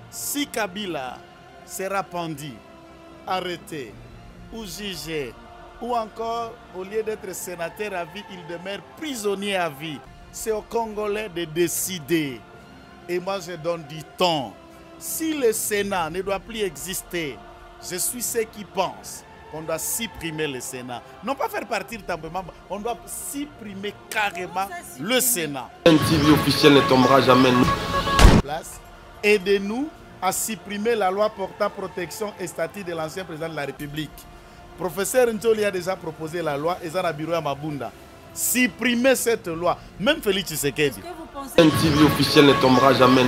Si Kabila sera pendu, arrêté ou jugé, ou encore, au lieu d'être sénateur à vie, il demeure prisonnier à vie, c'est aux Congolais de décider. Et moi, je donne du temps. Si le Sénat ne doit plus exister, je suis ceux qui pensent qu'on doit supprimer le Sénat. Non pas faire partir simplement, on doit supprimer carrément le Sénat. Un TV officiel ne tombera jamais. Aidez-nous à supprimer la loi portant protection et statut de l'ancien président de la République. Professeur Ntoli a déjà proposé la loi et Zara Biro à Mabunda. Supprimez cette loi. Même Félix Tshisekedi. Un TV officiel ne tombera jamais.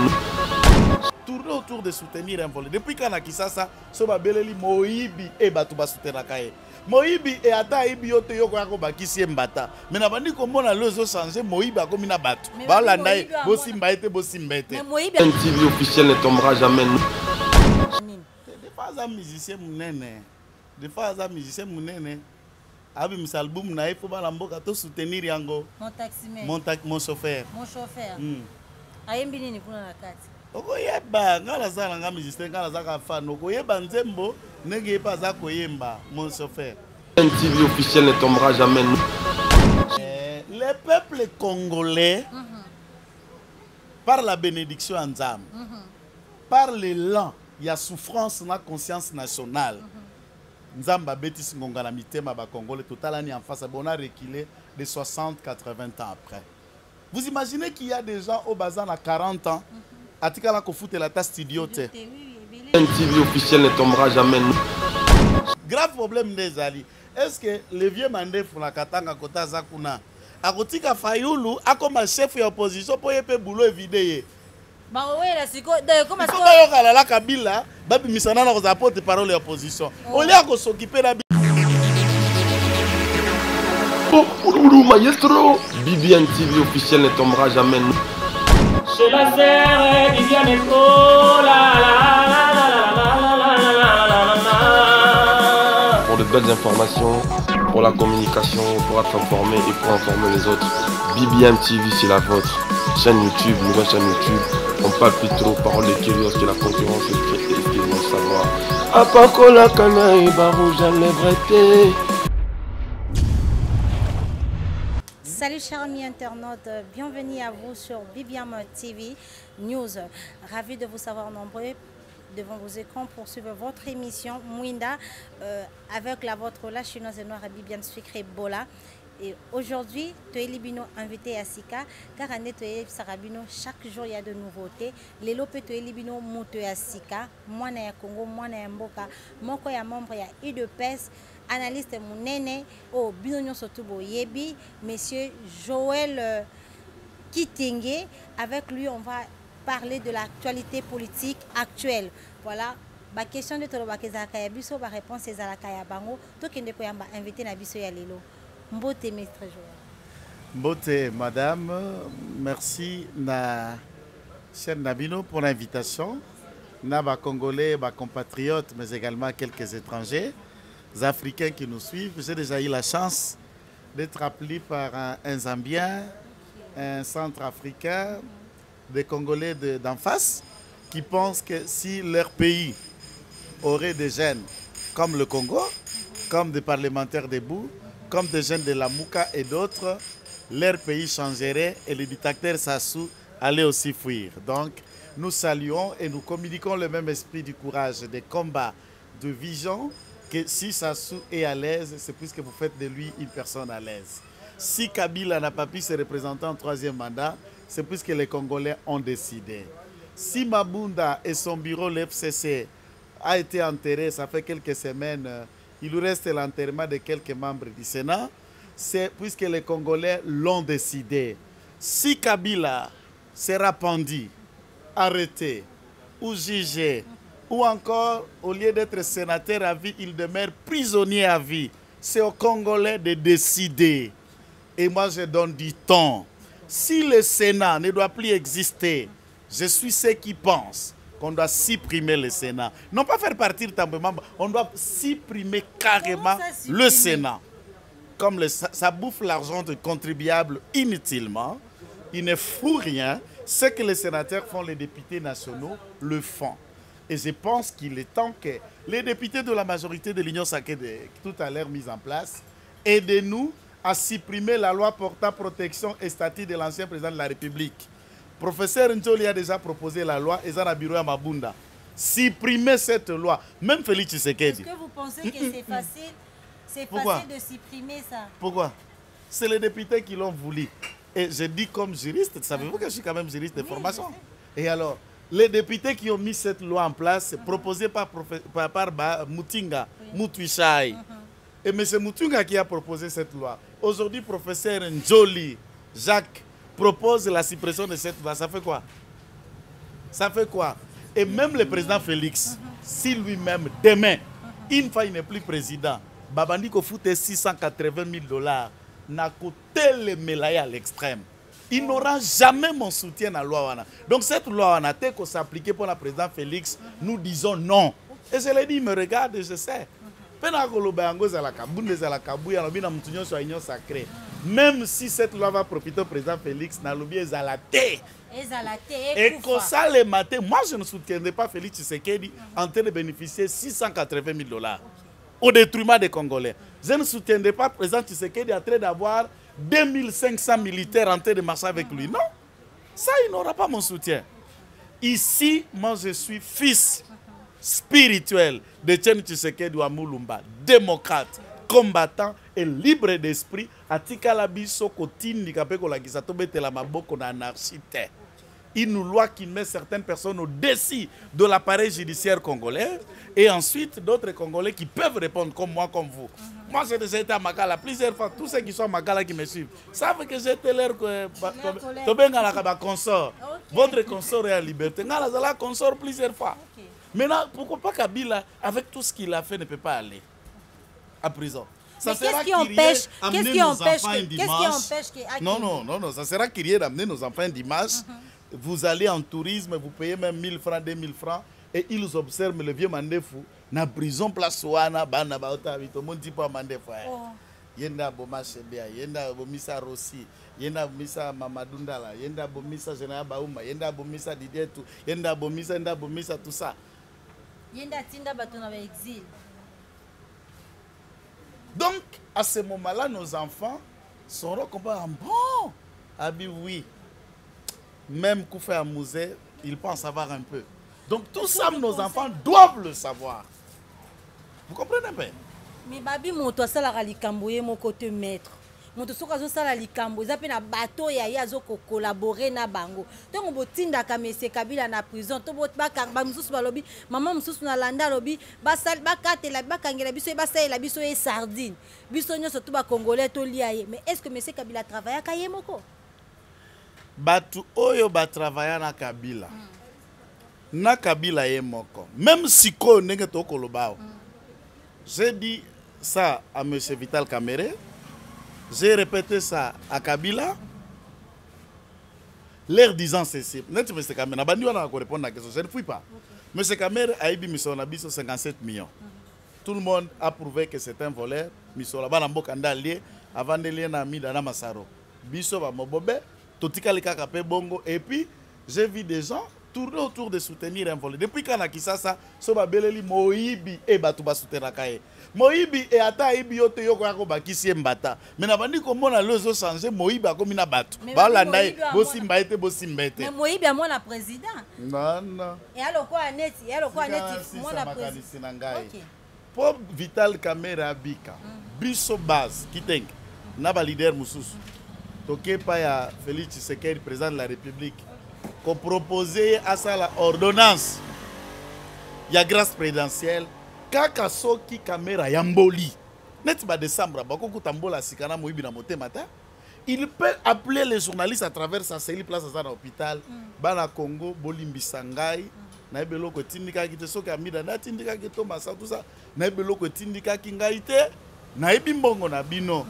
Tourner autour de soutenir un volet. Depuis qu'on a Kisasa, Soba Beleli Moïbi et Batouba Soutenakaye. Moïbi et Ata Ibi Yote Yoko Yakoba Kisi Mbata. Mais n'abandi comment on a l'oiseau changé, Moïbi a comme une abattu. Balandaï, Bosimbaete, Bosimbaete. Un TV officiel ne tombera jamais. Des fois, un musicien mounene. Des fois, un musicien mounene. Abi misalbum na ifo bala mboka to soutenir yango. Mon taximètre. Mon chauffeur. Mon chauffeur. Ayembi nini kuna na kati. Okoyeba ngala zala nga musicien ngala zaka fan okoyeba nzembo nenge pa za koyemba mon chauffeur. Un TV officiel ne tombera jamais. Le peuple congolais par la bénédiction en Nzambe, par l'élan, il y a souffrance dans la conscience nationale. Nzamba Betis Ngongala Mitema ba Congolais totalani en face, on a reculé de 60-80 ans après. Vous imaginez qu'il y a des gens au bazar à 40 ans, à Tikala Kofoute la tasse idiote. Un TV officiel ne tombera jamais. Grave problème des alliés. Est-ce que le vieux mandé pour la Katanga Kota Zakuna, a Kotika Fayoulou, a comme chef de l'opposition pour y faire boulot évidé? Bah ouais, là, c'est quoi? D'ailleurs, comment est-ce que la Kabila, Babi Misana nous apporte parole de l'opposition? On lui a s'occuper de la Oh, maestro! Bibian TV officiel ne tombera jamais. Chez la serre, Bibian est trop Pour de belles informations, pour la communication, pour être informé et pour informer les autres, Bibian TV c'est la vôtre. Chaîne YouTube, nouvelle chaîne YouTube. On parle plus trop, parole de curieux que la concurrence est ce qu'ils vont savoir. Apakola Kanaï, Barou, Breté. Salut chers amis internautes, bienvenue à vous sur Bibiam TV News. Ravi de vous savoir nombreux devant vos écrans pour suivre votre émission Mwinda avec la vôtre la chinoise et noire Bibian Sucré Bola. Et aujourd'hui, Toelibino invité à Sika, car en Sarabino, chaque jour il y a de nouveautés. Les lopes Toelibino Mouto à Sika, moi na Congo, moi na Mboka, mon ya membre ya UDPS, analyste Mounene, au Binonio Sotubo Yebi, monsieur Joël Kitingue. Avec lui, on va parler de l'actualité politique actuelle. Voilà. Ma question de Tolobakezaka Yabiso, ma réponse est à la Kayabango. Tout qui est invité à Biso Yalelo. Mbote, maître Joël. Mbote, madame, merci na chaîne Nabino pour l'invitation. Naba Congolais, ma compatriotes, mais également quelques étrangers, les Africains qui nous suivent. J'ai déjà eu la chance d'être appelé par un Zambien, un Centrafricain, des Congolais d'en face, qui pensent que si leur pays aurait des jeunes comme le Congo, comme des parlementaires debout, comme des jeunes de la Mouka et d'autres, leur pays changerait et le dictateur Sassou allait aussi fuir. Donc, nous saluons et nous communiquons le même esprit du courage, des combats, de vision, que si Sassou est à l'aise, c'est puisque vous faites de lui une personne à l'aise. Si Kabila n'a pas pu se représenter en troisième mandat, c'est puisque les Congolais ont décidé. Si Mabunda et son bureau, l'FCC, a été enterré, ça fait quelques semaines, il nous reste l'enterrement de quelques membres du Sénat, c'est puisque les Congolais l'ont décidé. Si Kabila sera pendu, arrêté ou jugé, ou encore, au lieu d'être sénateur à vie, il demeure prisonnier à vie, c'est aux Congolais de décider. Et moi, je donne du temps. Si le Sénat ne doit plus exister, je suis ceux qui pensent qu'on doit supprimer le Sénat. Non pas faire partir simplement, on doit supprimer carrément le Sénat. Comme ça bouffe l'argent des contribuables inutilement, il ne fout rien. Ce que les sénateurs font, les députés nationaux le font. Et je pense qu'il est temps que les députés de la majorité de l'Union sacrée, tout à l'heure mise en place, aidez-nous à supprimer la loi portant protection et statut de l'ancien président de la République. Professeur Njoli a déjà proposé la loi et Zana Biro Mabunda. Supprimer cette loi. Même Félix Tshisekedi. Est-ce que vous pensez que c'est facile? C'est Pourquoi? facile de supprimer ça. Pourquoi? C'est les députés qui l'ont voulu. Et je dis comme juriste, savez-vous que je suis quand même juriste de formation? Et alors, les députés qui ont mis cette loi en place, proposée par Mutinga, Mutwishai. Et M. Mutinga qui a proposé cette loi. Aujourd'hui, professeur Njoli, Jacques, propose la suppression de cette loi. Ça fait quoi? Ça fait quoi? Et même le président Félix, si lui-même, demain, une fois il n'est plus président, Babandi ko foute 680 000 $, n'a côté le mélaye à l'extrême. Il n'aura jamais mon soutien à la loi. Donc cette loi a été s'appliquer pour le président Félix. Nous disons non. Et je l'ai dit, il me regarde et je sais. Même si cette loi va profiter au président Félix, et comme ça, le matin, moi je ne soutiendrai pas Félix Tshisekedi en train de bénéficier de 680 000 $ au détriment des Congolais. Je ne soutiendrai pas le président Tshisekedi en train d'avoir 2500 militaires en train de marcher avec lui. Non, ça il n'aura pas mon soutien. Ici, moi je suis fils spirituel de Etienne Tshisekedi wa Mulumba, démocrate, combattant et libre d'esprit. Atikala biso kotindi kapeko la gisato betela maboko na anarchite. Une loi qui met certaines personnes au-dessus de l'appareil judiciaire congolais et ensuite d'autres Congolais qui peuvent répondre comme moi, comme vous. Moi, j'ai déjà été à Makala plusieurs fois. Tous ceux qui sont à Makala qui me suivent savent que j'étais leur consort. Votre consort est à liberté. Ngala consort plusieurs fois. Maintenant, pourquoi pas Kabila, avec tout ce qu'il a fait, ne peut pas aller à prison? Ça sera qui empêche Non, ça sera crier d'amener nos enfants un dimanche. Vous allez en tourisme, vous payez même 1000 francs, 2000 francs, et ils observent le vieux Mandefou. Na prison place wana bana baota vito monti pa Mandefou. Yenda boma Shebea, yenda bomisa Rossi, yenda bomisa Mamadundala, yenda bomisa Général Baouma, yenda bomisa Didietou, yenda bomisa tout ça. Yenda tinda batona ba exil. Donc, à ce moment-là, nos enfants seront comparés. Bon, Abi, oui. Même Koufé à Mouzé, ils peuvent en savoir un peu. Donc, tout ça, nos enfants doivent le savoir. Vous comprenez bien? Mais Babi, mon toi, ça la likamboye mon côté maître. Mon toi, ça la likambo. Ils appellent un bateau et ils ont collaboré na bango. Donc, on botinda kamese Kabila na prison. To bot bakang ba mususu balobi, maman mususu na landa lobi, basal bakate la bakangela biso e basal la biso e sardine. Biso nyo surtout ba congolais to liaye. Mais est-ce que monsieur Kabila travaille à Kayemoko? Batu oyo ba travailler na Kabila. Na Kabila yemoko. Même si ko nenge to kolobao. J'ai dit ça à M. Vital Kamerhe. J'ai répété ça à Kabila. L'air disant ceci. M. Kamerhe, répondre à la question. Je ne fouille pas. M. Kamerhe a eu 57 millions. Tout le monde a prouvé que c'est un voleur. Misola Banambo Kandalié avant de lire Dana Massaro. Biso va mobobe, totika le kakape bongo. Et puis, j'ai vu des gens tourner autour de soutenir un voleur. Depuis quand on a Kisasa, Soba Beleli Moïbi et Batouba Souterakae. Moïbi et Ata Ibi Yote Yoko Yako Bakisi Mbata. Mais n'abandi comment on a l'oiseau changé, Moïbi a comme une abatte. Balandaï, Bosimbaete, Bosimbaete. Mais Moïbi a mon président. Non, non. Et alors quoi, Aneti? Et alors quoi, Aneti? Mon président. Pour Vital Kamerhe Abika, Biso Baz, Kiteng, Naba leader Moussous, Toké Paya Félix Tshisekedi, président de la République, qu'on proposait à ça la ordonnance. Il y a grâce présidentielle. Kaka soki Kamerhe Yamboli. Net ba décembre, Bakoko Tambola Sikana Moïbi na Motemata. Il peut appeler les journalistes à travers sa cellule place à l'hôpital. Bana Congo, Bolimbi Sangai. Naibelo ko tindika kite soki amida na tindika kito masa tout ça. Naibelo ko tindika kingaite. Naibi mbongo na bino.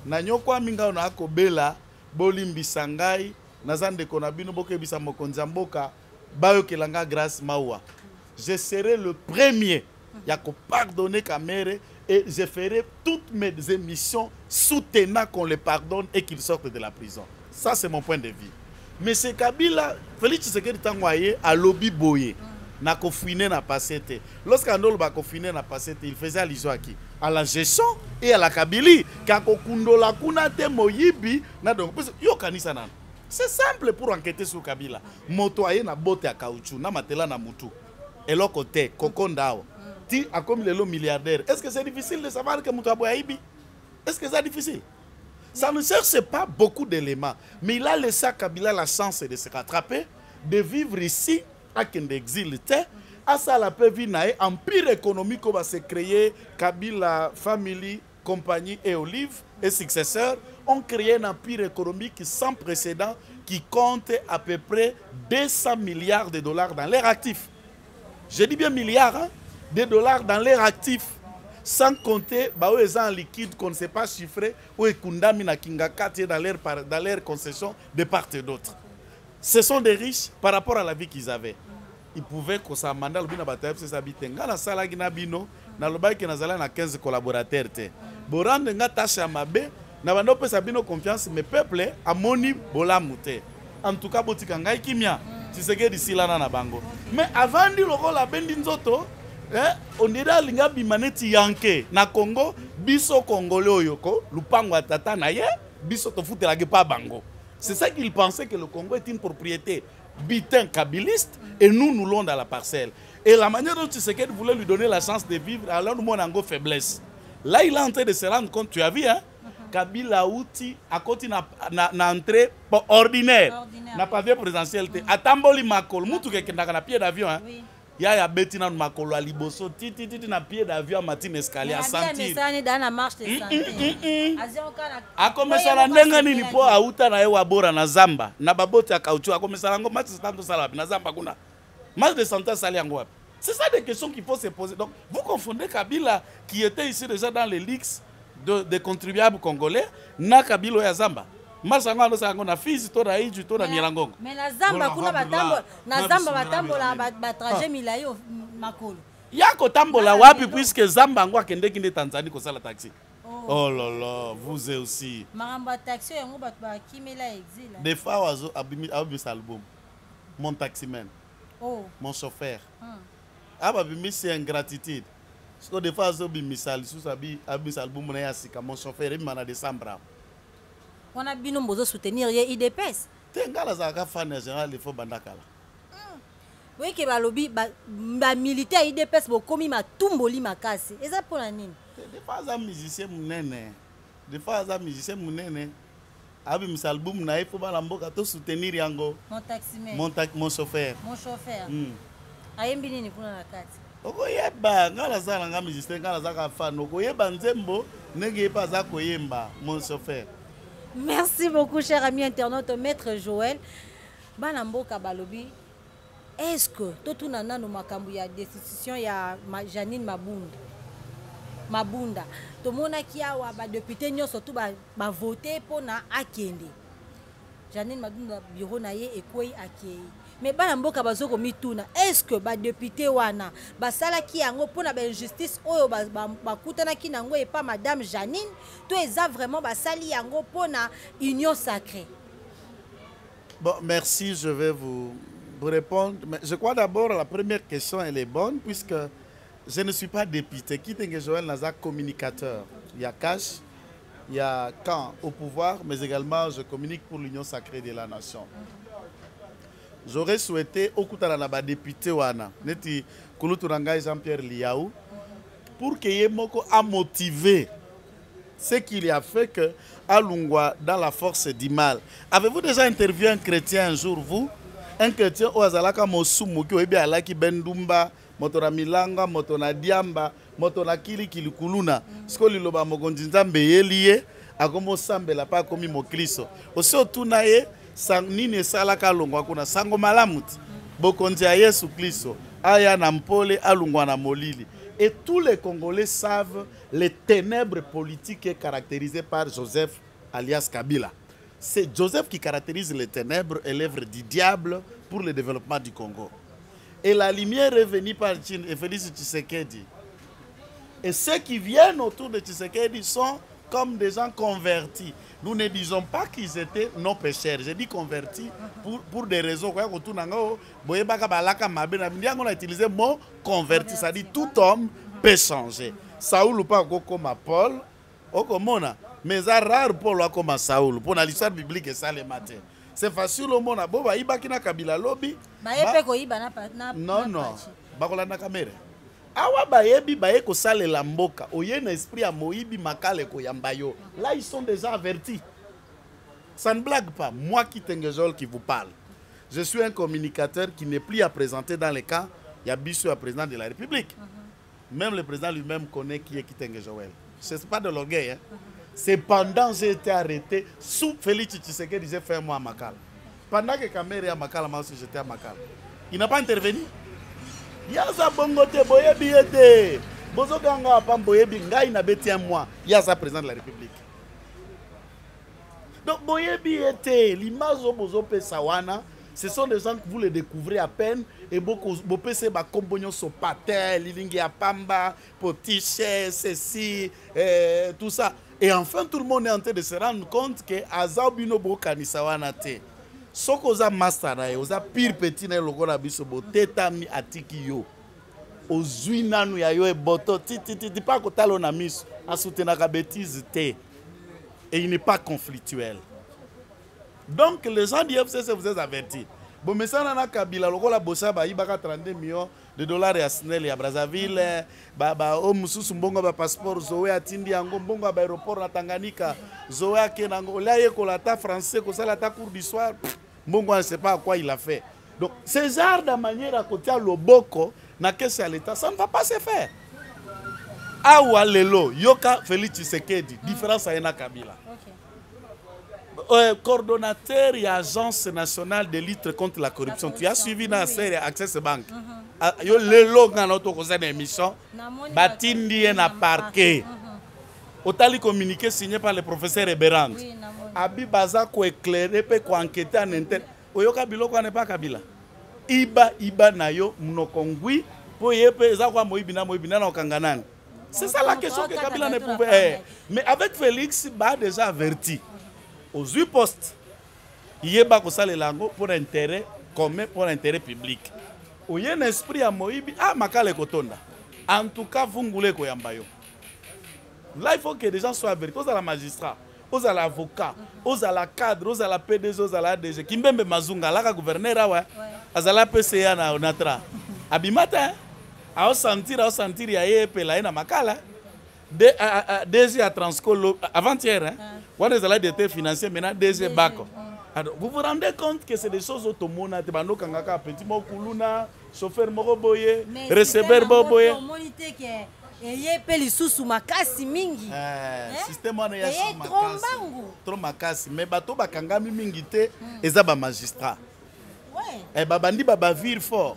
Na nyokwa minga na akobela Bolimbi Sangai. Nazande konabino boke bisa mokonzamboka bayo kelanga grâce mawa. Je serai le premier à pardonner Kamerhe et je ferai toutes mes émissions soutenant qu'on le pardonne et qu'il sorte de la prison. Ça c'est mon point de vue. Mais c'est Kabila, Félix Tshisekedi Tangwaye à lobby boye. na kofouiner na passé. Lorsqu'Andolo ba kofouiner na passé, il faisait allusion à qui? À la gestion et à la Kabylie. Kako kundola kuna te moyibi na donc yo kanisa nan. C'est simple pour enquêter sur Kabila. Moto aye na bote ya caoutchouc na matela na mutu. Eloko te kokondao. Ti a comme le milliardaire. Est-ce que c'est difficile de savoir que moto aboyibi? Est-ce que c'est difficile? Ça ne cherche pas beaucoup d'éléments, mais il a laissé à Kabila la chance de se rattraper, de vivre ici, à Kendexil, à ça la peut vivre empire économique va se créer, Kabila, Family, Compagnie et Olive et successeurs ont créé un empire économique sans précédent qui compte à peu près 200 milliards de dollars dans leurs actifs. Je dis bien milliards hein, de dollars dans leurs actifs. Sans compter les en liquide qu'on ne sait pas chiffrer ou ekundami na kingakati dans leur concession de part et d'autre. Ce sont des riches par rapport à la vie qu'ils avaient. Ils pouvaient que ça mandal bina batayep se sabite ngala sala gina bino na lobai ke nazala na 15 collaborateurs te. Borande nga tasha mabe na bando pe sabino confiance mais peuple amoni bolamute. En tout cas botika ngai kimia Tshisekedi silana na bango. Mais avant di lokola bendi nzoto on dirait linga bimaneti yanke na Congo biso congolais oyoko lupango atata na ye biso to futela ke pa bango. C'est ça qu'ils pensaient que le Congo est une propriété bitin kabiliste et nous l'ons dans la parcelle. Et la manière dont Tshisekedi voulait lui donner la chance de vivre, alors nous avons faiblesse. Là il est en train de se rendre compte, tu as vu hein, Kabila outi à côté na entrée ordinaire. N'a pas vu présidentielle. À Tamboli Makol, mutu ke na pied d'avion hein. Oui. Ya betina makolo aliboso titi na pied d'avion matin escalier à sentir dans la marche de santé akomesala ndenga nini po auta na ewa bora na zamba na baboti akauchu akomesala ngo match santo sala na zamba kuna match de santé sali yango wapi. C'est ça des questions qu'il faut se poser. Donc vous confondez Kabila qui était ici déjà dans les ligues des contribuables congolais na Kabila ya zamba. Masanga no sango na Fizi to na Iju to na Mirangongo. Mais na zamba kuna batambo na zamba batambola ba trajet milayo makolo. Yako tambola wapi puisque zamba ngo akende kinde Tanzanie ko sala taxi. Oh là là, vous aussi. Maramba taxi yango bat ba kimela exil. Des fois wazo abimi album. Mon taximan. Oh. Mon chauffeur. Abimi c'est ingratitude. Parce que des fois wazo bimisal sous abi album na yasika mon chauffeur il mana décembre. On a bien besoin de soutenir IDPS. Tengala zaka fan général il faut bandakala. Oui que balobi ba militaire IDPS bo komi ma tumboli makasi. Et ça pour la nini? Des fois za musicien munene. Des fois za musicien munene. Abi misalbum na il faut ba mboka to soutenir yango. Mon taximan. Mon chauffeur. Mon chauffeur. Ayembi nini pour la carte? Okoyeba ngala za nga musicien ngala zaka fan okoyeba nzembo nenge pa za koyemba mon chauffeur. Merci beaucoup, cher ami internaute, Maître Joël. Banamboka Balobi, est-ce que tout le monde a des décisions, il y a Janine Mabunda. Tout le monde qui a député, surtout voté pour na Akende. Janine Mabunda, bureau naie et quoi Akende. Mais banamboka bazoko mituna, est-ce que ba député wana basala ki yango pona ba injustice oyo ba kutana ki nango et pas madame Janine, to eza vraiment basali yango pona union sacrée? Bon, merci, je vais vous répondre. Mais je crois d'abord la première question elle est bonne puisque je ne suis pas député. Qui est Joël Nazak communicateur? Il y a Cash, il y a Camp au pouvoir, mais également je communique pour l'union sacrée de la nation. J'aurais souhaité okutana na ba député wana neti Kuluturanga Jean-Pierre Liaou pour que Yemoko a motivé ce qu'il a fait que Alungwa dans la force du mal. Avez-vous déjà interviewé un chrétien un jour vous? Un chrétien au azalaka mosumu ki oyebi alaki bendumba motona milanga motona diamba motona kili kuluna sko liloba mokonzi nzambe yeliye akomo sambela pa komi mokristo osi otuna ye nini salaka longwa kuna sango malamuti bokonzi ya Yesu Kristo aya na mpole alungwa na molili. Et tous les Congolais savent les ténèbres politiques caractérisées par Joseph alias Kabila. C'est Joseph qui caractérise les ténèbres et l'œuvre du diable pour le développement du Congo. Et la lumière est venue par Félix Tshisekedi. Et ceux qui viennent autour de Tshisekedi sont comme des gens convertis. Nous ne disons pas qu'ils étaient non pécheurs. J'ai dit convertis pour des raisons. On a utilisé le mot converti. Ça dit tout homme peut changer. Saoul ou pas comme Paul. Mais c'est rare Paul comme Saoul. Pour l'histoire biblique, c'est ça le matin. C'est facile au monde. Non, non. Bakolanda kamera. Awa bayebi baye ko sale la mboka. Oye na esprit a moibi makale ko yambayo. Là ils sont déjà avertis. Ça ne blague pas. Moi qui Tengejol qui vous parle. Je suis un communicateur qui n'est plus à présenter dans les cas. Il y a Bissou à président de la République. Même le président lui-même connaît qui est Tengejol. Ce n'est pas de l'orgueil. Hein. C'est pendant que j'ai été arrêté sous Félix Tshisekedi disait fais-moi à Makala. Pendant que Kamere est à Makala, moi aussi j'étais à Makala. Il n'a pas intervenu. Yaza bongote boyebi ete. Bozo ganga pa boyebi ngai na beti un mois. Yaza président de la République. Donc boyebi ete l'image au bozo pesawana, ce sont des gens que vous les découvrez à peine et beaucoup pese ba kombonyo so patel, lilingi ya pamba, potiche, ceci, tout ça. Et enfin tout le monde est en train de se rendre compte que azabino bo kanisawana te. Soko oza mastara ye, oza pire petit na lokola biso bo tetami atiki yo. Ozui nanu ya yo e boto ti pa kotalo na miso, asutenaka bêtise te. Et il n'est pas conflictuel. Donc les gens du FCC vous êtes avertis. Bon mais ça na Kabila lokola bossa ba ibaka 32 millions de dollars ya Snell ya Brazzaville, ba o mususu mbongo ba passeport zoé atindi yango mbongo ba aéroport na Tanganyika, zoé akenango là yekola ta français ko sala ta cours du soir. Mbongo ne sait pas à quoi il a fait. Donc, ce genre de manière à côté à l'oboko, na kese à l'État, ça ne va pas se faire. Awa lelo, yoka Félix Tshisekedi, différence à Ena Kabila. Coordonnateur et agence nationale de lutte contre la corruption. Tu as suivi dans la série Access Bank. Yo lelo ngana to ko une émission, batindi na parquet. Otali communiqué signé par le professeur Eberand. Abi baza ko éclairer pe ko enquêter en interne. Oyoka biloko n'est pas Kabila. Iba na yo mnokongui po yepe eza kwa moibina na okanganani. C'est ça la question que Kabila ne pouvait. Mais avec Félix ba déjà averti. Aux 8 postes. Yeba ko sale lango pour intérêt commun, pour intérêt public. Oye un esprit à moibi makale kotonda. En tout cas vungule ko yambayo. Là, il faut que les gens soient avertis. Aux à la magistrat, aux à l'avocat, aux à la cadre, aux à la PDG, aux à la ADG. Kimbembe Mazunga, là, gouverneur, à la PCA, na onatra. Abimata, à sentir, il y a eu na makala. DG à Transcolo, avant-hier, on est allé d'été financier, maintenant DG Bako. Vous vous rendez compte que c'est des choses automones, Tebano Kangaka, Petit Mokuluna, chauffeur Moroboye, receveur Boboye. Et il y a des sous makasi mingi. Système on est trop makasi. Mais bateau bakangami mingi te, eza ba magistrat. Ouais. Et babandi baba vire fort.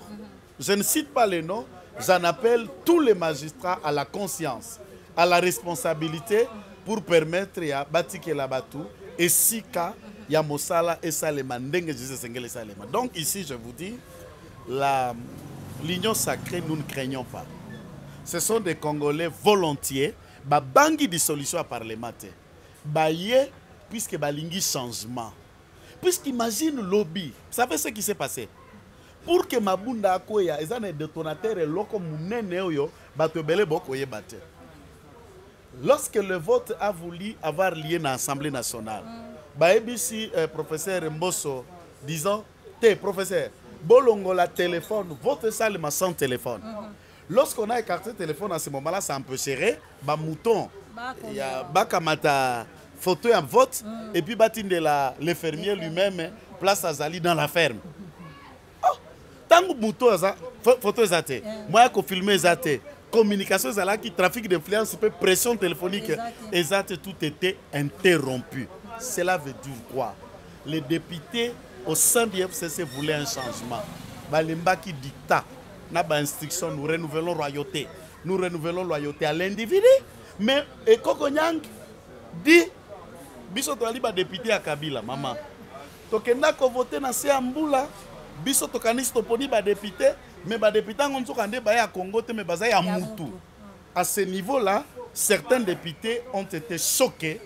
Je ne cite pas les noms. J'en appelle tous les magistrats à la conscience, à la responsabilité pour permettre ya batike la batu et sika ya mosala et salema ndenge jise sengele salema. Donc ici je vous dis l'union sacrée nous ne craignons pas. Ce sont des Congolais volontiers, ba bangi di solution à parlementaire. Ba yé puisque ba lingi changement. Puisqu'imagine lobby, vous savez ce qui s'est passé? Pour que Mabunda akoya, ils ont des détonateurs et loko munene oyo, ba to belé boko ye bate. Lorsque le vote a voulu avoir lieu dans l'Assemblée nationale, ba ebisi professeur Mbosso disant, té professeur, bolongo la téléphone, vote seulement sans téléphone. Lorsqu'on a écarté le téléphone à ce moment-là, ça empêcherait bah mouton. Il y a bakamata fauteuil en vote et puis batinde le fermier lui-même place à Zali dans la ferme. Oh, tant que mouton fauteuil zate, moi je filmer zate, communication zala qui trafic d'influence, pression téléphonique, exact tout était interrompu. Cela veut dire quoi? Les députés au sein du FCC voulaient un changement. Balemba qui dicta. Instruction, nous renouvelons loyauté. Nous renouvelons loyauté à l'individu. Mais Kokonyang dit biso to aliba député à Kabila, maman. Tokenda ko voter na Seambula, biso to kanisto poni ba député, mais ba député ngonzo kande ba ya Congo te mais baza ya mutu. À ce niveau-là, certains députés ont été choqués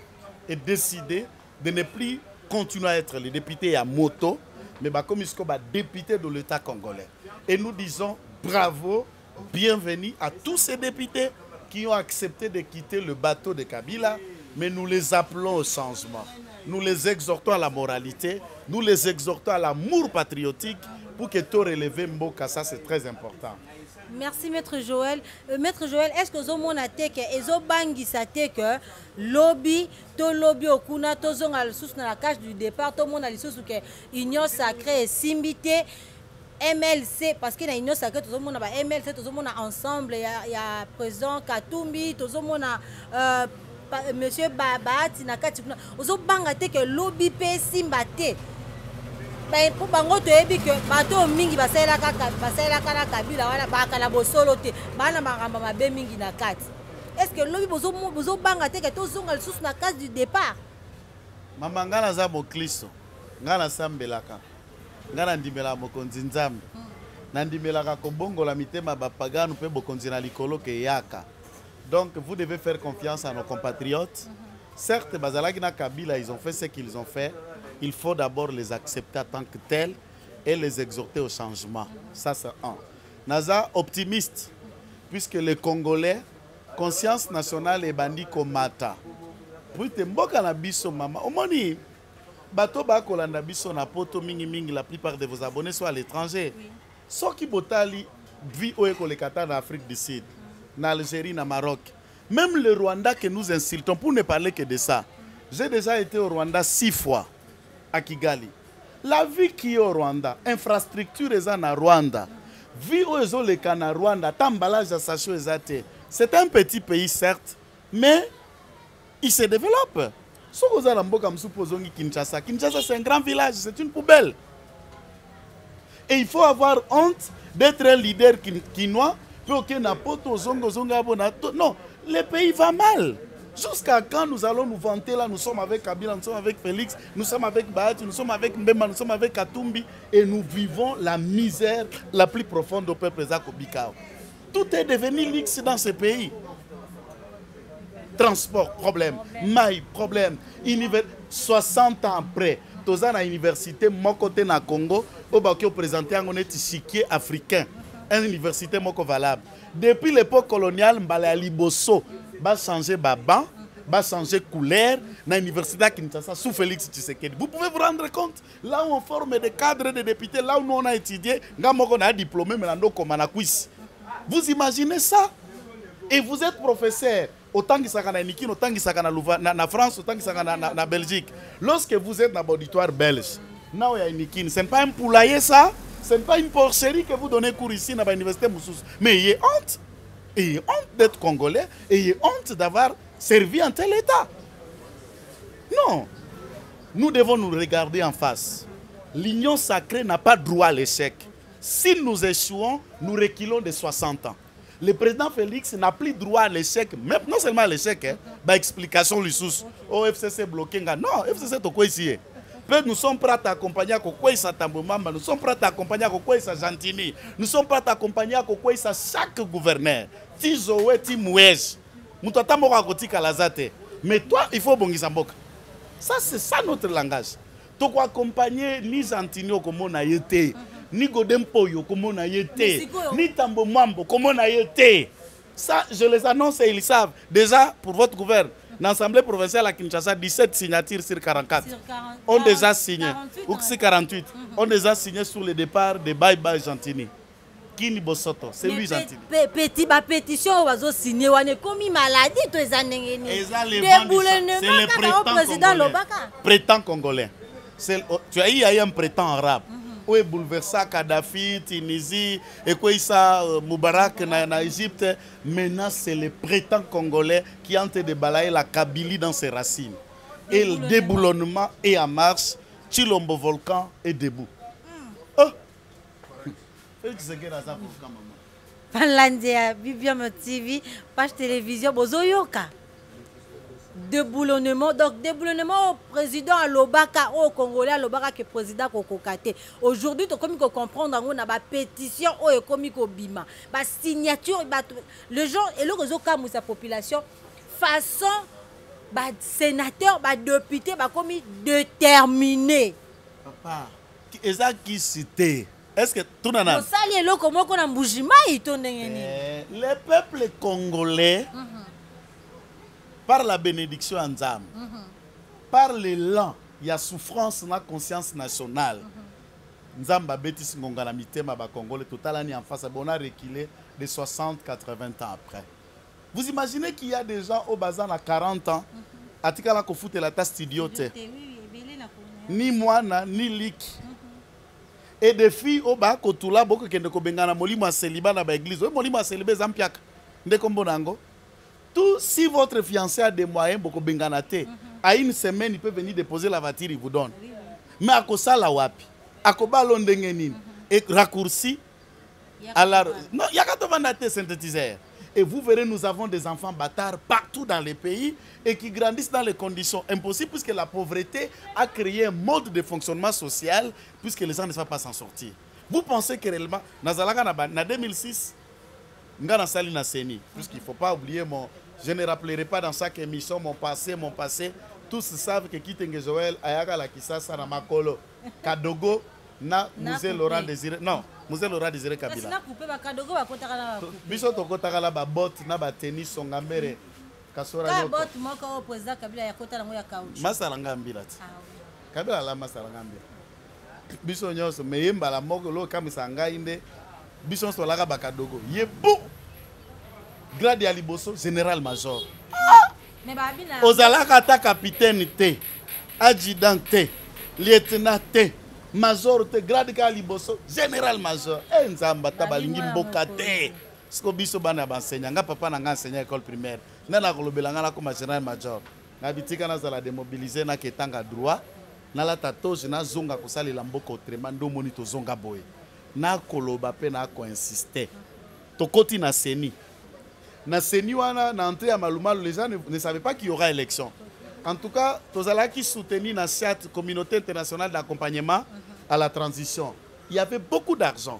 et décidé de ne plus continuer à être les députés à moto, mais comme ils sont députés de l'État congolais. Et nous disons bravo, bienvenue à tous ces députés qui ont accepté de quitter le bateau de Kabila, mais nous les appelons au changement. Nous les exhortons à la moralité, nous les exhortons à l'amour patriotique pour que tout relevé Mboka, ça c'est très important. Merci Maître Joël. Maître Joël, est-ce que vous avez dit que lobby, to lobby okuna, to zonga sous la cage du départ, tout le monde a dit que l'Union sacrée est simbité, MLC, parce qu'il y a une Union sacrée, tout le monde a MLC, tout le monde a ensemble, il y a président Katumbi, tout le monde a Monsieur Babati, Nakati, vous avez dit que lobby peut simbaté. Pour bango to ebi que bato mingi basela kala kabila wala bakala bosolo te bana maramba mabe mingi na kati. Est-ce que lobi bozo banga te que to zonga le sous na case du départ? Mama ngana za mo Kristo. Ngana sambelaka. Ngana ndimela mo konzinzambe. Na ndimelaka ko bongola mitema ba pagano pe bokonzi na likolo ke yaka. Donc vous devez faire confiance à nos compatriotes. Certes, bazalaki na Kabila, ils ont fait ce qu'ils ont fait. Il faut d'abord les accepter en tant que tels et les exhorter au changement. Ça, c'est un. Naza, optimiste, puisque les Congolais, conscience nationale et bandi komata. Puis te mboka na biso mama. Omoni, bato ba kolanda biso na poto mingi mingi, la plupart de vos abonnés sont à l'étranger. Soki botali, vi oe kolekata en Afrique du Sud, en Algérie, en Maroc. Même le Rwanda que nous insultons, pour ne parler que de ça. J'ai déjà été au Rwanda 6 fois. À Kigali. La vie qui est au Rwanda, infrastructure est en Rwanda. Vie où ils ont les canards Rwanda, t'emballage à Sacho et c'est un petit pays certes, mais il se développe. Si vous avez un Kinshasa, Kinshasa c'est un grand village, c'est une poubelle. Et il faut avoir honte d'être un leader quinois, non, le pays va mal. Jusqu'à quand nous allons nous vanter là, nous sommes avec Kabila, nous sommes avec Félix, nous sommes avec Bahati, nous sommes avec Mbemba, nous sommes avec Katumbi et nous vivons la misère la plus profonde au peuple Zakobikao. Tout est devenu luxe dans ce pays. Transport, problème. Maï, problème. 60 ans après, tous à l'université, mon côté na Congo, au Bakio présenté un chiquier africain, une université moko valable. Depuis l'époque coloniale, Mbala Liboso va changer baban, va changer couleur dans l'université à Kinshasa sous Félix Tshisekedi. Vous pouvez vous rendre compte, là où on forme des cadres, des députés, là où nous on a étudié, on a diplômé, mais on a vous imaginez ça? Et vous êtes professeur, autant que ça en Nikin, autant que ça en France, autant que ça en Belgique. Lorsque vous êtes dans l'auditoire belge, là où il y a Nikin, ce n'est pas un poulailler ça, ce n'est pas une porcherie que vous donnez cours ici dans l'université Moussous. Mais il y a honte. Ayez honte d'être congolais, ayez honte d'avoir servi un tel État. Non. Nous devons nous regarder en face. L'union sacrée n'a pas droit à l'échec. Si nous échouons, nous reculons de 60 ans. Le président Félix n'a plus droit à l'échec, même non seulement à l'échec, bah explication lui sous. Oh, FCC bloqué. Non, FCC est quoi ici? Nous sommes prêts à t'accompagner à Kokwesa Tambomamba, nous sommes prêts à t'accompagner à Kokwesa Gentini, nous sommes prêts à t'accompagner à Kokwesa chaque gouverneur. Tizoé, Timouej, Moutatamora Kotika Lazate. Mais toi, il faut Bongisamboka. Ça, c'est ça notre langage. Tu dois accompagner ni Gentini comme on a été, ni Godempoyo comme on a été, ni Tambomambo comme on a été. Ça, je les annonce et ils savent. Déjà, pour votre gouvernement, l'Assemblée provinciale à Kinshasa, 17 signatures sur 44 ont déjà signé. Ou 48 ont déjà signé sur le départ de Bye Bye Gentini. Kini Bosoto, c'est lui Gentini. Petit pétition, on va signer, on est commis maladie, tous les années. C'est le président Lobaka. Prétend congolais. Tu as eu un prétend arabe. Où est bouleversé Kadhafi, Tunisie, et quoi ça, Moubarak en Égypte. Maintenant, c'est le prétend congolais qui est en train de balayer la Kabylie dans ses racines. Et le déboulonnement est en marche. Chilombo volcan est debout. Panlandia, Bibiam TV, page télévision, Bozoyoka. Déboulonnement, donc déboulonnement au président à Lobaka, au Congolais à Lobaka qui est président Kokokate. Aujourd'hui, tu as comme comprendre, on a une pétition, on a comme bima, signature, les gens et le réseau comme sa population façon ba sénateur ba député ba comme déterminé papa eza qui cité est-ce que tout nana osali eloko moko na mbujima ito ndenge nini le peuple congolais par la bénédiction en Nzambe par l'élan il y a souffrance na conscience nationale Nzamba betisi ngonga na mitema ba Congolais totalani en face on a reculé de 60 80 ans après. Vous imaginez qu'il y a des gens au bazar à 40 ans atikala ko foute la ta studio te ni mwana ni liki et des filles au ba ko tula boko kende ko bengana molimo a célibat na ba église molimo a célibat zampiaka ndeko mbonango tout si votre fiancé a des moyens boko bengana te à une semaine il peut venir déposer la voiture il vous donne mais à kosala wapi akobalo ndenge nini et raccourci alors non il y a qu'à te synthétiseur et vous verrez nous avons des enfants bâtards partout dans les pays et qui grandissent dans les conditions impossibles puisque la pauvreté a créé un mode de social puisque les gens ne savent pas s'en sortir. Vous pensez que réellement nazalaka na 2006 ngana sali na seni puisqu'il faut pas oublier je ne rappellerai pas dans chaque émission mon passé tous savent que Kitenge Joël ayaka la kisasa na makolo Kadogo na Musée Laurent Désiré non Musée Laurent Désiré Kabila na couper ba Kadogo ba kotaka na biso to kotaka la ba botte na ba tennis songambere kasora yo botte moko au président Kabila ya kotala ngo ya kauchi masala ngambila Kabila la masala ngambila biso nyonso meyemba la moko lo kamisa ngai nde biso so laka ba Kadogo yebu grade ya liboso général major ozalaka ta capitaine te adjudant te lieutenant te major te grade ka liboso général major nzamba ta balingi mboka te siko biso bana bansenya nga papa na nga enseignant école primaire nana kolobela nga comme général major na bitika na zala démobiliser na ketanga droit na la tatoje na zonga kosalela mboka autrement ndo moni to zonga boye na koloba pe na ko insister tokoti na seni na seni wana na entrée à Malumalu les gens ne savaient pas qu'il y aura élection. En tout cas, Tozala qui soutenait la communauté internationale d'accompagnement à la transition. Il y avait beaucoup d'argent.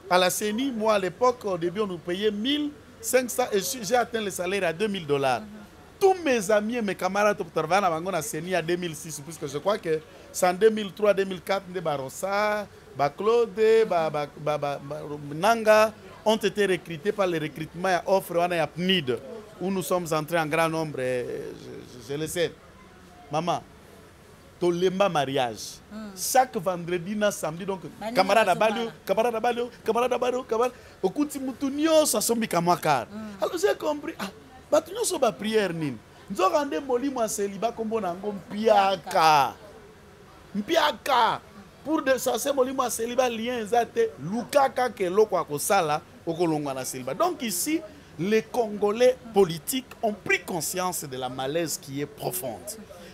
À la CENI, moi à l'époque, au début, on nous payait 1500 et j'ai atteint le salaire à $2000. Tous mes amis et mes camarades travaillaient à la CENI à 2006, puisque je crois que c'est en 2003, 2004, de Barossa, Claude, Nanga ont été recrutés par le recrutement à offre à PNID, où nous sommes entrés en grand nombre. Je le sais. Maman, ton lemba mariage. Chaque vendredi, samedi, donc, camarade Abalio, au coup de moutounio, ça sombi kamakar. Alors j'ai compris, batunio so ba prière nin. Nous rendons molimo à célibat comme on a mpiaka. Mpiaka. Pour de ça, c'est molimo à célibat lien zate, lukaka ke loko akosala. Donc ici, les Congolais politiques ont pris conscience de la malaise qui est profonde.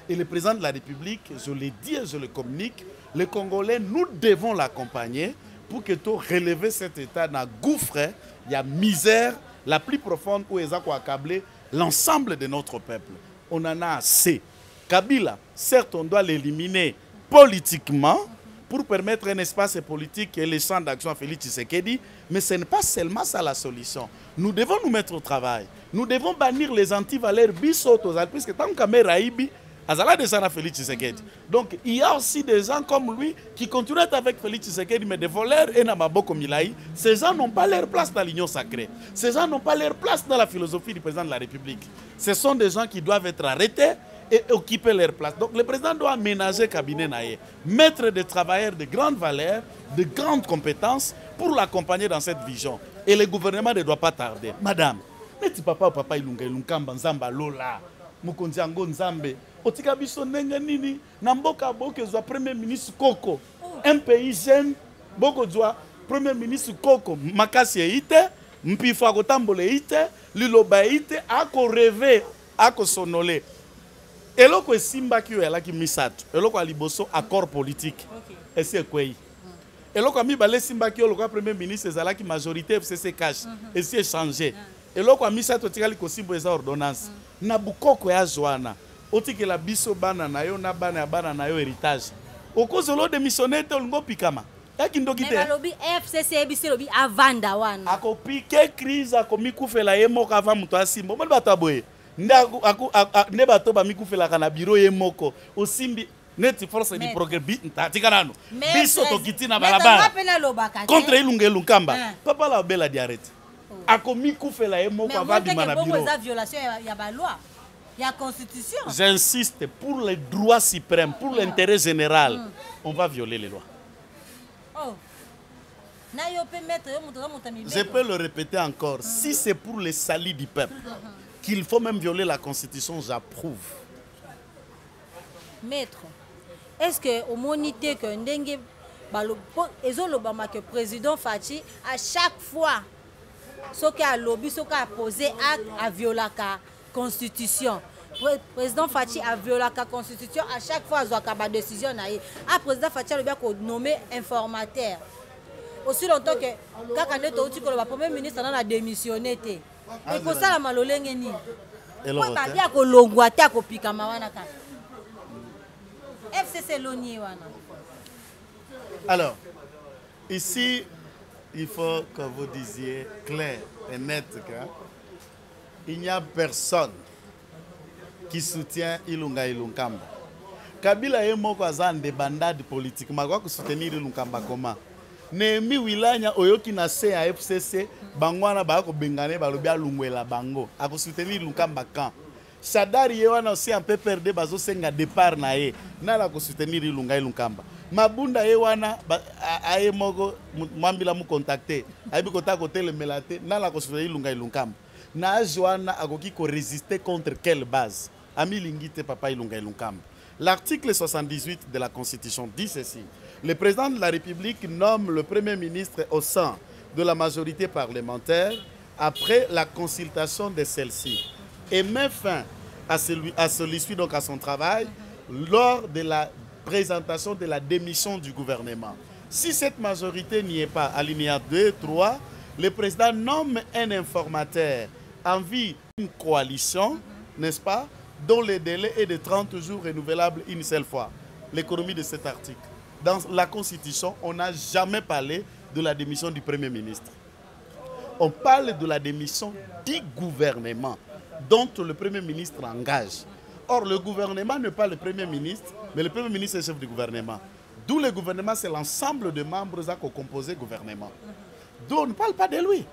Et le président de la République, je l'ai dit et je le communique, les Congolais, nous devons l'accompagner pour que tout relever cet état dans gouffre, il y a misère la plus profonde où ils ont accablé l'ensemble de notre peuple. On en a assez. Kabila, certes, on doit l'éliminer politiquement, pour permettre un espace politique et les champs d'action à Félix Tshisekedi, mais ce n'est pas seulement ça la solution. Nous devons nous mettre au travail. Nous devons bannir les antivaleurs bisotosales, puisque tant qu'Amé Raïbi, Azala descend à Félix Tshisekedi. Donc il y a aussi des gens comme lui qui continuent à être avec Félix Tshisekedi, mais des voleurs et Namaboko Milaï. Ces gens n'ont pas leur place dans l'union sacrée. Ces gens n'ont pas leur place dans la philosophie du président de la République. Ce sont des gens qui doivent être arrêtés et occuper leur place. Donc le président doit aménager cabinet naïe, mettre des travailleurs de grande valeur, de grandes compétences pour l'accompagner dans cette vision. Et le gouvernement ne doit pas tarder. Madame, neti papa ou papa ilunga ilunkamba nzamba lola, mukonzi ango nzambe, otika biso ndenge nini, na mboka boke zwa premier ministre Koko, un pays jeune, boko zwa premier ministre Koko, makasi eite, mpifo akotambole eite, liloba eite, ako rêver, ako sonole. Eloko esimba ki yo yalaki misato. Eloko aliboso accord politique. Et c'est quoi? Eloko ami balé simba ki yo le premier ministre ezalaki majorité FCC cash. Et c'est changé. Eloko misato tikali ko simbo eza ordonnance. Na bukoko ya Joana. Otiki la biso bana na yo na bana na yo héritage. Okozolo de missionnaire te ngo pikama. Yaki ndoki te. Mais lobby FCC ebisi lobby avanda wana. Ako piquer crise ako mikufela yemo ka va muto asimbo. Mo bato aboye. ne bato bamikufelaka na biro ye moko osimbi neti force du progrès tikanano biso tokiti na balabala contre ilunga elunkamba papa la bela diarrête akomikufela ye moko avandima na biro. J'insiste, pour les droits suprêmes, pour l'intérêt général, on va violer les lois. Je peux le répéter encore. Si c'est pour les salis du peuple, qu'il faut même violer la Constitution, j'approuve. Maître, est-ce que au monité que Ndenge que le président Fachi, à chaque fois, ce qui a lobby, ce qui a posé acte à violer la Constitution. Le président Fachi a violé la Constitution à chaque fois qu'il a une décision. Le président Fachi a nommé informateur. Aussi longtemps que quand le premier ministre a démissionné. Et pour ça, la malolengeni. Alors, ici, il faut que vous disiez clair et net qu'il n'y a personne qui soutient Ilunga Ilunkamba. Kabila est moko azan de bandade politique. Magwa ko soutenir Ilunkamba comment? Nemi wilanya oyoki na CAFCC bangwana ba ko bengane ba lobia lungwela bango. Ako soutenir Ilunkamba quand? Sadari yewana aussi un peu perdre bazo senga départ na ye. Na la ko soutenir Ilunga Ilunkamba. Mabunda yewana aye moko mambila mu contacter. Aibi kota ko tele melate na la ko soutenir Ilunga Ilunkamba. Na joana akoki ko résister contre quelle base? Ami Lingite Papa Ilunga Ilunkamba. L'article 78 de la Constitution dit ceci. Le président de la République nomme le Premier ministre au sein de la majorité parlementaire après la consultation de celle-ci et met fin à celui-ci, donc à son travail, lors de la présentation de la démission du gouvernement. Si cette majorité n'y est pas, alinéa 2, 3, le président nomme un informateur en vue d'une coalition, n'est-ce pas, dont le délai est de 30 jours renouvelable une seule fois. L'économie de cet article. Dans la Constitution, on n'a jamais parlé de la démission du Premier ministre. On parle de la démission du gouvernement, dont le Premier ministre engage. Or, le gouvernement n'est pas le Premier ministre, mais le Premier ministre est le chef du gouvernement. D'où le gouvernement, c'est l'ensemble de membres qui ont composé le gouvernement. D'où on ne parle pas de lui.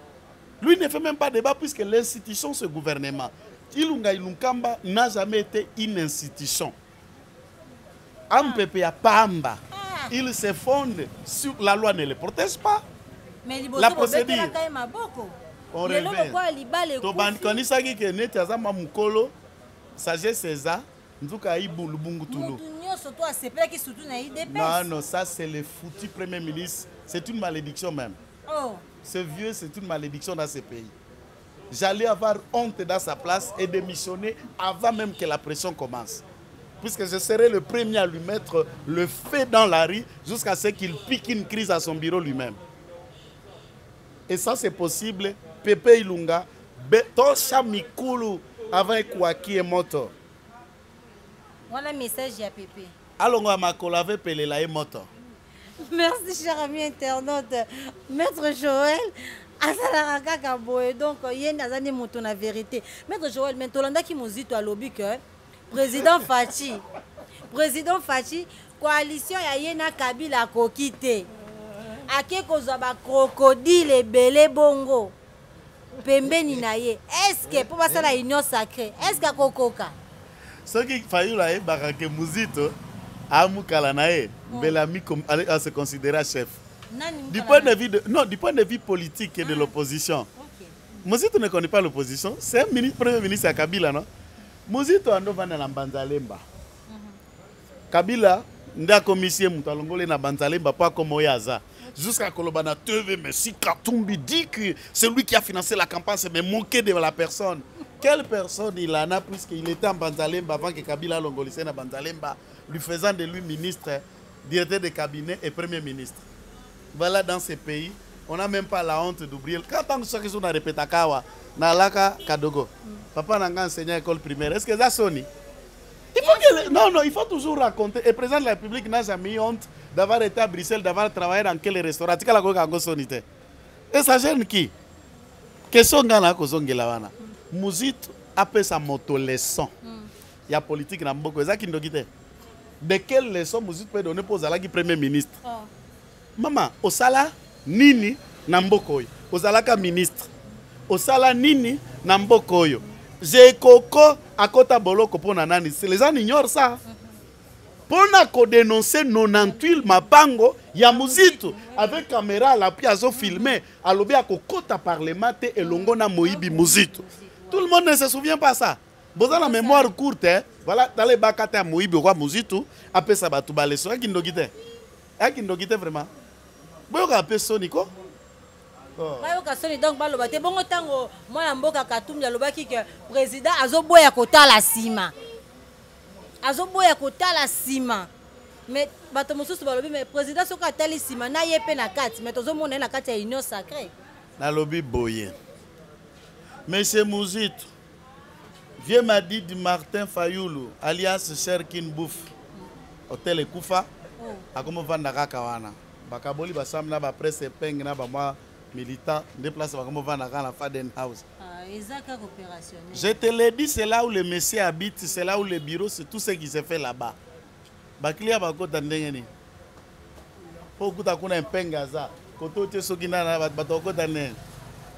Lui ne fait même pas débat puisque l'institution, c'est le gouvernement. Ilunga Ilunkamba n'a jamais été une institution. Ampepe Pamba. Il se fonde sur la loi, ne le protège pas. Mais la procédure. On revient. Non, non, ça c'est le foutu Premier ministre. C'est une malédiction même. Oh. Ce vieux, c'est une malédiction dans ce pays. J'allais avoir honte dans sa place et démissionner avant même que la pression commence. Puisque je serai le premier à lui mettre le feu dans la rue jusqu'à ce qu'il pique une crise à son bureau lui-même. Et ça, c'est possible. Pepe Ilunga, Tosha Mikulu, avant Kouaki et Moto. Voilà le message à Pepe. Allons à Makolave Pelela et Moto. Merci, cher ami internaute. Maître Joël. Donc, il y a une vérité. Maître Joël, maintenant, qui m'a dit à l'objet que président Fachi, coalition Yayena Kabila Kokite. Ake kozaba crocodile et belé bongo. Pembeni naye. Est-ce que pour passer la union sacrée, est-ce que kokoka? Ce qui faillit là, barake muzito, amukala naye, belami à se considérer chef. Du point de vue politique et de l'opposition. Muzito ne connaît pas l'opposition. C'est un premier ministre à Kabila, non? Muzito ando vana na Banzalemba. Kabila nda commission mutalongole na Banzalemba pas comme Oyaza. Jusqu'à Kolobana TV, mais si Katumbi dit que c'est lui qui a financé la campagne, c'est mais moqué de la personne. Quelle personne il en a puisqu'il était en Banzalemba avant que Kabila longolisse na Banzalemba, lui faisant de lui ministre, directeur de cabinet et premier ministre. Voilà, dans ces pays, on n'a même pas la honte d'oublier. Quand on chaque jour on a répété Kawa, Nalaka Kadogo, papa n'a enseigné à l'école primaire. Est-ce que ça sonne? Non, il faut toujours raconter. Et le président de la République n'a jamais eu honte d'avoir été à Bruxelles, d'avoir travaillé dans quel restaurant. Et ça gêne qui? Question Gana Kozongelawana. Muzito après sa moto leçon. Il y a politique dans beaucoup. Ça qui nous dit. De quelle leçon vous peut donner pour Zalaki premier ministre? Maman, au sala nini nambokoyo. Au salaka ministre. Au sala nini nambokoyo. J'ai coco à kota boloko pour nanani. Les gens ignorent ça. Pour dénoncer 98 mapango ya muzitu avec caméra à l'appui à filmer à l'obé à kokota parlement et longona moibi muzitu. Tout le monde ne se souvient pas ça. Vous avez la mémoire courte, hein? Voilà, dans les bakate à moibi roi muzitu après ça va tout balé sur qui nous guide. Qui nous guide vraiment. Vous avez appelé Sonico. Donc balobate bongo tango mwana mboka Katumbi alobaki que président azoboya kotala sima. Azoboya kotala sima. Mais bato mosusu balobi mais président soka atali sima na yepe na kati mais tozo mona na kati ya union sacrée. Na lobi boye. Monsieur Mouzito. Vieux m'a dit du Martin Fayoulou alias Cherkin Bouf. Hôtel Koufa. A comment vendre kawana. Bakaboli basamna ba presse peng na ba moi militant déplace va comment vendre la Faden House. Je te l'ai dit, c'est là où le monsieur habite, c'est là où le bureau, c'est tout ce qui se fait là-bas. Baklia bako tandengeni. Po kuta kuna empengaza. Koto te sokina na batoko tandeng.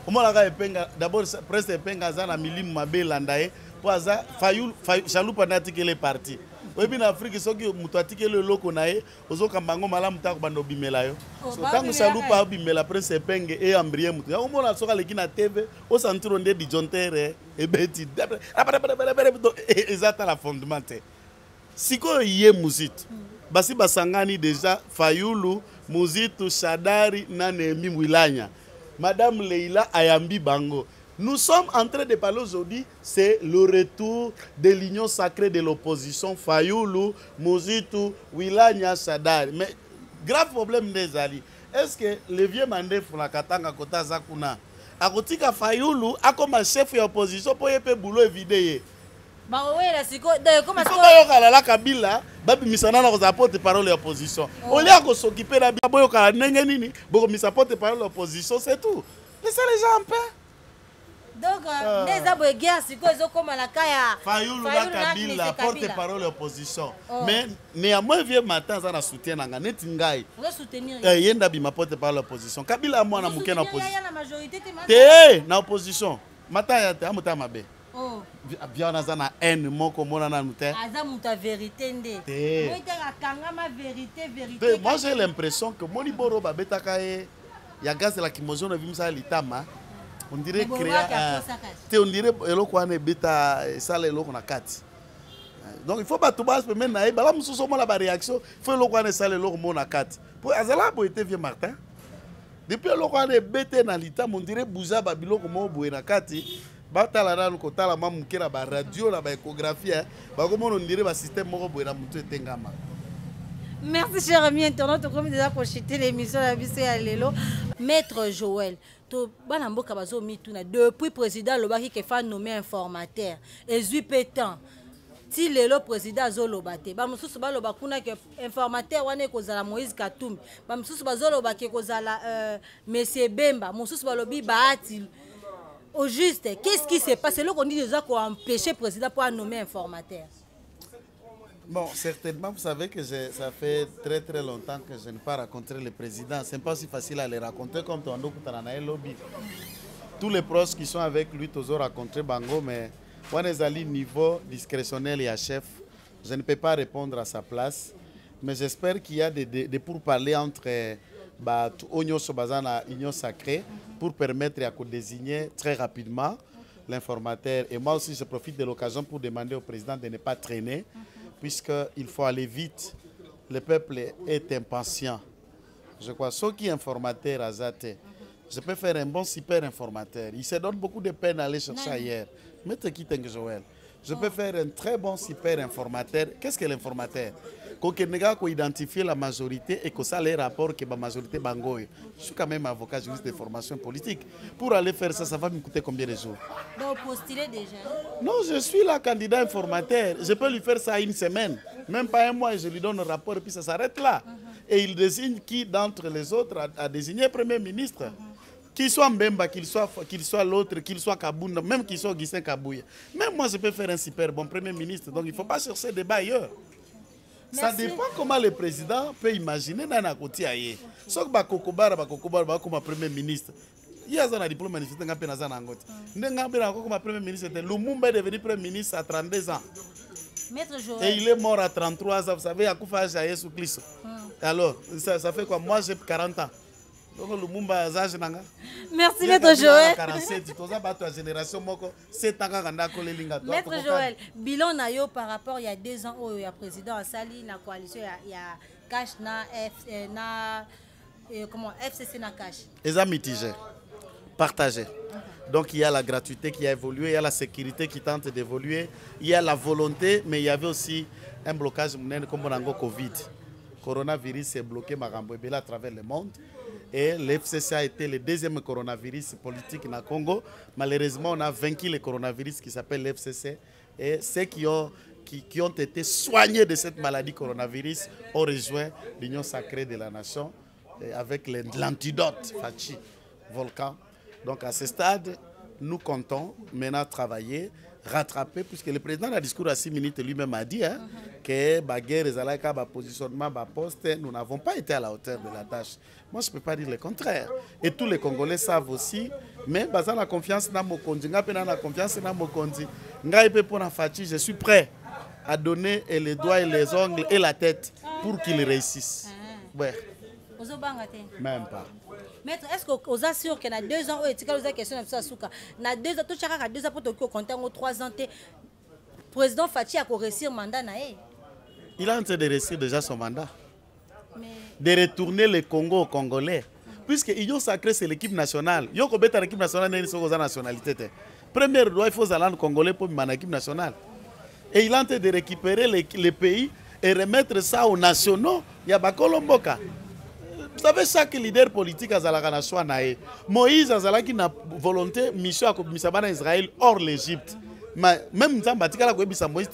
Comment la empenga d'abord presse empengaza na milimu mabela ndaye po aza Fayulu Chaloupa natike les partis. Webi na Afrique soki mutu atike le loko naye ozoka mbango malamu ta ko bando bimela yo. So tangu Chaloupa bimela presse penge e ambriye mutu. Ya omona soka leki na TV o santiro nde di jontere e beti. Ezata la fondement. Siko ye Mouzito. Basi basangani déjà Fayulu, Mouzito, Shadari na Nehemi Mwilanya. Madame Leila Ayambi Bango. Nous sommes en train de parler aujourd'hui, c'est le retour de l'union sacrée de l'opposition, Fayulu, Mouzito, Wilanya, Shadari. Mais grave problème des alliés. Est-ce que le vieux mandé pour la Katanga Kota Zakuna, a kotika Fayulu, a comme chef de l'opposition pour y boulot évidé. Bah oui, là, c'est quoi? Comment ça? La Kabila, babi misana na kozapote parole de l'opposition. On lui a s'occuper la boyo kala nengeni, boko misapote parole de l'opposition, c'est tout. Laissez les gens en paix. Donc, les aboués guerre, c'est quoi? Ils ont comme la kaya. Fayulu la Kabila, porte-parole de l'opposition. Mais néanmoins, vieux matin, ça a soutien à Net Ngaï. On va soutenir. Yenda bima porte-parole de l'opposition. Kabila a moi na mouké na opposition. La majorité, t'es na opposition. Matin, ya te amuta mabe. Oh. Bien na haine moko mona na nute. Azamuta vérité ndé. Moi ta kangama vérité. Moi j'ai l'impression que Moni Boro ba betaka e ya gaz la kimozo na vimsa litama. On dirait créer on dirait eloko ane beta sala eloko na kati. Donc il faut pas tout bas même na e bala mususo mo la ba réaction, il faut eloko ane sala eloko mo na kati. Pour azala bo était vieux Martin. Depuis eloko ane bete na litama on dirait bouza ba biloko mo bo na kati. Batala na kotala mamuke na ba radio na ba échographie ba comment on dirait ba système moko bo na mutu etengama. Merci cher ami internaute comme déjà pour chiter l'émission la biso ya lelo. Maître Joël to bana mboka bazo mituna depuis président lobaki ke fa nommer informateur ezui pétant ti lelo président azoloba te ba mususu baloba kuna ke informateur wana ekozala Moïse Katumbi ba mususu bazoloba ke kozala monsieur Bemba mususu balobi baati. Au juste, qu'est-ce qui s'est passé? Là qu'on dit déjà qu'on a empêché le président pour nommer informateur. Bon, certainement, vous savez que ça fait très très longtemps que je n'ai pas rencontré le président. Ce n'est pas si facile à les rencontrer comme ton lobby. Tous les proches qui sont avec lui, tous ont rencontré Bango, mais moi, les alliés niveau discrétionnel et à chef, je ne peux pas répondre à sa place. Mais j'espère qu'il y a des pourparlers entre l'Union sacrée pour permettre de désigner très rapidement l'informateur. Et moi aussi, je profite de l'occasion pour demander au président de ne pas traîner, puisqu'il faut aller vite. Le peuple est impatient. Je crois, ceux qui sont informateurs à Zate, je peux faire un bon super informateur. Il se donne beaucoup de peine à aller chercher ailleurs. Mais tu quittes Joël. Je peux faire un très bon super informateur. Qu'est-ce que l'informateur? Quand on identifie la majorité et que ça les rapports que la majorité bangoye. Je suis quand même avocat juriste de formation politique. Pour aller faire ça, ça va me coûter combien de jours? Donc postuler déjà? Non, je suis là candidat informateur. Je peux lui faire ça une semaine, même pas un mois, et je lui donne un rapport et puis ça s'arrête là. Et il désigne qui d'entre les autres a désigné Premier ministre. Qu'il soit Mbemba, qu'il soit l'autre, qu'il soit Kabunda, même qu'il soit Guissin Kabouya. Même moi, je peux faire un super bon Premier ministre. Donc, il ne faut pas chercher débat ailleurs. Ça dépend comment le président peut imaginer dans la côté ailleurs. Sauf que Bakokobara comme Premier ministre. Il y a un diplôme manifesté dans le Angote. Comme Premier ministre, Lumumba est devenu Premier ministre à 32 ans. Et il est mort à 33 ans. Vous savez, à Koufa Jésus Christ. Alors, ça fait quoi? Moi, j'ai 40 ans. Merci Maître Joël. Maître Joël, bilan nayo par rapport il y a 2 ans où il y a président Assali, la coalition, il y a Cash na FCC na Cash. Les amis mitigés, partagés. Donc il y a la gratuité qui a évolué, il y a la sécurité qui tente d'évoluer, il y a la volonté, mais il y avait aussi un blocage comme on Covid. Le coronavirus est bloqué à travers le monde. Et l'FCC a été le 2e coronavirus politique dans le Congo. Malheureusement, on a vaincu le coronavirus qui s'appelle l'FCC. Et ceux qui ont été soignés de cette maladie coronavirus ont rejoint l'Union sacrée de la nation avec l'antidote Fachi, volcan. Donc à ce stade, nous comptons maintenant travailler, rattraper, puisque le président dans le discours à 6 minutes lui-même a dit que baguerre et positionnement, poste, nous n'avons pas été à la hauteur de la tâche. Moi, je ne peux pas dire le contraire. Et tous les Congolais savent aussi, mais basant la confiance dans Mokondi, la confiance dans Mokondi, je suis prêt à donner les doigts et les ongles et la tête pour qu'il réussisse. Ouais. Même pas. Maître, est-ce que vous êtes sûr qu'il y a 2 ans, il y a une question de Souka, il y a 2 ans, tout chacun a 2 ans pour te compter en 3 ans, le président Fachi a réussi le mandat. Il est en train de réussir déjà son mandat. De retourner le Congo aux Congolais. Puisque l'Union sacrée, c'est l'équipe nationale. Il y a l'équipe nationale, il y a une nationalité. Première loi, il faut aller Congolais pour l'équipe nationale. Et il est en train de récupérer les pays et remettre ça aux nationaux. Il y a Bakolomboka. Vous savez, chaque leader politique a la choix. Moïse a la volonté, mission à Israël hors l'Égypte. Même si Moïse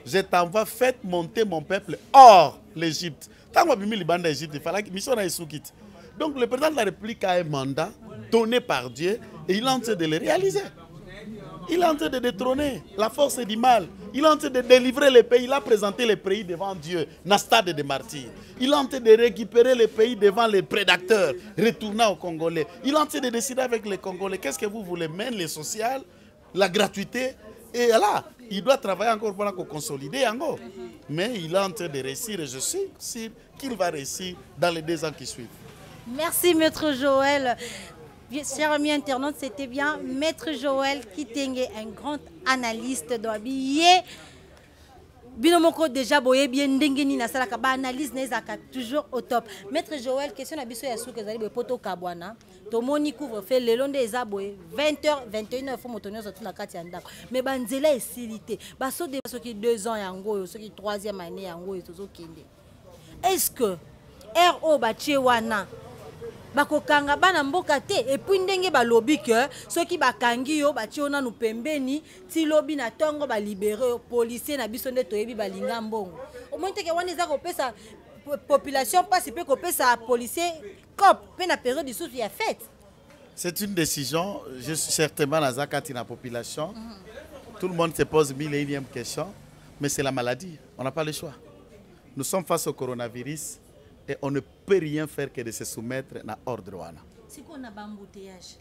je t'envoie, faites monter mon peuple hors l'Égypte. Tant que l'Égypte, il fallait que mission quitte. Donc le président de la République a un mandat donné par Dieu et il est en train de le réaliser. Il est en train de détrôner la force du mal. Il est en train de délivrer les pays. Il a présenté les pays devant Dieu, dans le stade des martyrs. Il est en train de récupérer les pays devant les prédateurs, retournant aux Congolais. Il est en train de décider avec les Congolais. Qu'est-ce que vous voulez? Même le social, la gratuité. Et là, il doit travailler encore pour consolider encore. Mais il est en train de réussir et je suis sûr qu'il va réussir dans les 2 ans qui suivent. Merci Maître Joël. Chers amis internautes, c'était bien Maître Joël Kitenge, un grand analyste de l'habillé. Binomoko déjà boye bien ndengeni na sala ka ba analyse nezaka toujours au top. Maître Joël, question na biso ya souke zali be poto kabwana. To moni couvre fait le long des aboye 20h 21h faut motonyo zo na kati ya ndako. Mais banzela esilité. Ba so de so ki 2 ans yango, so ki 3e année yango ezo kende. Est-ce que RO ba wana bakokanga bana mboka te et puis ndenge balobi que ceux qui bakangi yo batie ona nu pembeni ti lobi na tongo ba libérer policier na biso nde toyebi balinga mbongo au moins que wana za ko pesa population passe peut ko pesa policier cop pe na période sous ya fête. C'est une décision, je suis certainement dans zakati na population. Tout le monde se pose 1001e question, mais c'est la maladie, on n'a pas le choix. Nous sommes face au coronavirus. Et on ne peut rien faire que de se soumettre à l'ordre. C'est qu'on a un embouteillage.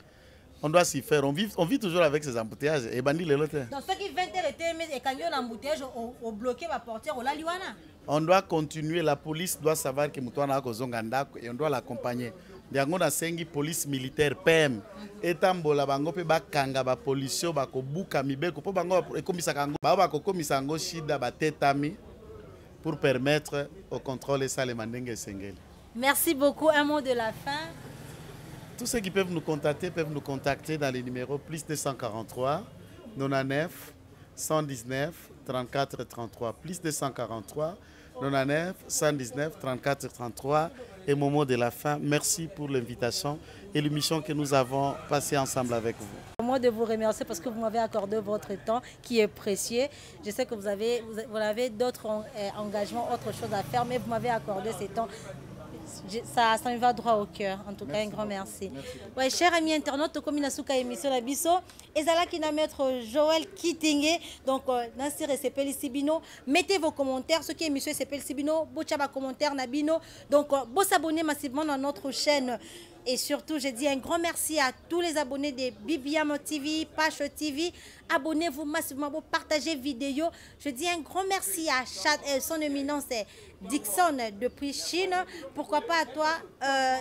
On doit s'y faire. On vit toujours avec ces embouteillages. Et bandit les autres. Donc ceux qui 20 heures étaient et quand il y a un embouteillage, on bloqué la portière, on l'a liwana. On doit continuer. La police doit savoir que Moutouana a Kozonganda et on doit l'accompagner. Il y a une police militaire PM. Et tambola bango pe bakanga ba police ba ko buka mibeko po bango ekomisa kango ba ko komisa ngo shida ba tetami. Pour permettre au contrôle et ça les mandingues sengeli. Merci beaucoup. Un mot de la fin. Tous ceux qui peuvent nous contacter dans les numéros plus 243 99 119 34 33 plus 243 99 119 34 33 et mon mot de la fin. Merci pour l'invitation et l'émission que nous avons passée ensemble avec vous. Moi de vous remercier parce que vous m'avez accordé votre temps qui est précieux. Je sais que vous avez d'autres engagements, autre chose à faire, mais vous m'avez accordé ce temps. Ça me va droit au cœur. En tout cas, un grand merci. Ouais, chers amis internautes, comme il a souka émission la biso, et là qui n'a maître Joël Kitingue. Donc, Nassir et Sepeli Sibino, mettez vos commentaires. Ceux qui émission Sepeli Sibino, bochaba commentaire Nabino. Donc, vous s'abonner massivement dans notre chaîne. Et surtout, je dis un grand merci à tous les abonnés de Bibiam TV, Pache TV. Abonnez-vous massivement, vous partagez vidéo. Je dis un grand merci à son éminence Dixon depuis Chine. Pourquoi pas à toi,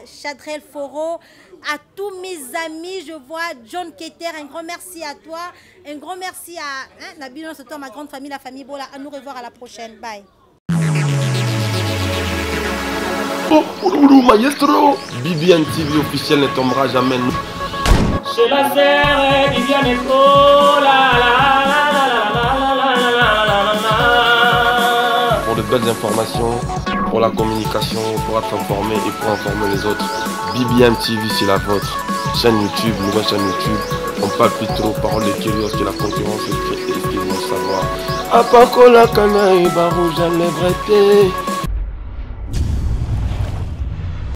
Chadrel Foro, à tous mes amis. Je vois John Keter, un grand merci à toi. Un grand merci à Nabino, ma grande famille, la famille Bola. À nous revoir à la prochaine. Bye. Oh, maestro, BBM TV officiel ne tombera jamais. Chez la serre, Bibiane Eco, Pour de belles informations, pour la communication, pour être informé et pour informer les autres, BBM TV c'est la vôtre. Chaîne YouTube, nouvelle chaîne YouTube. On parle plus trop, parole de curieux que la concurrence est ce qu'ils vont savoir. Apakola kana et barouge à lèvreté.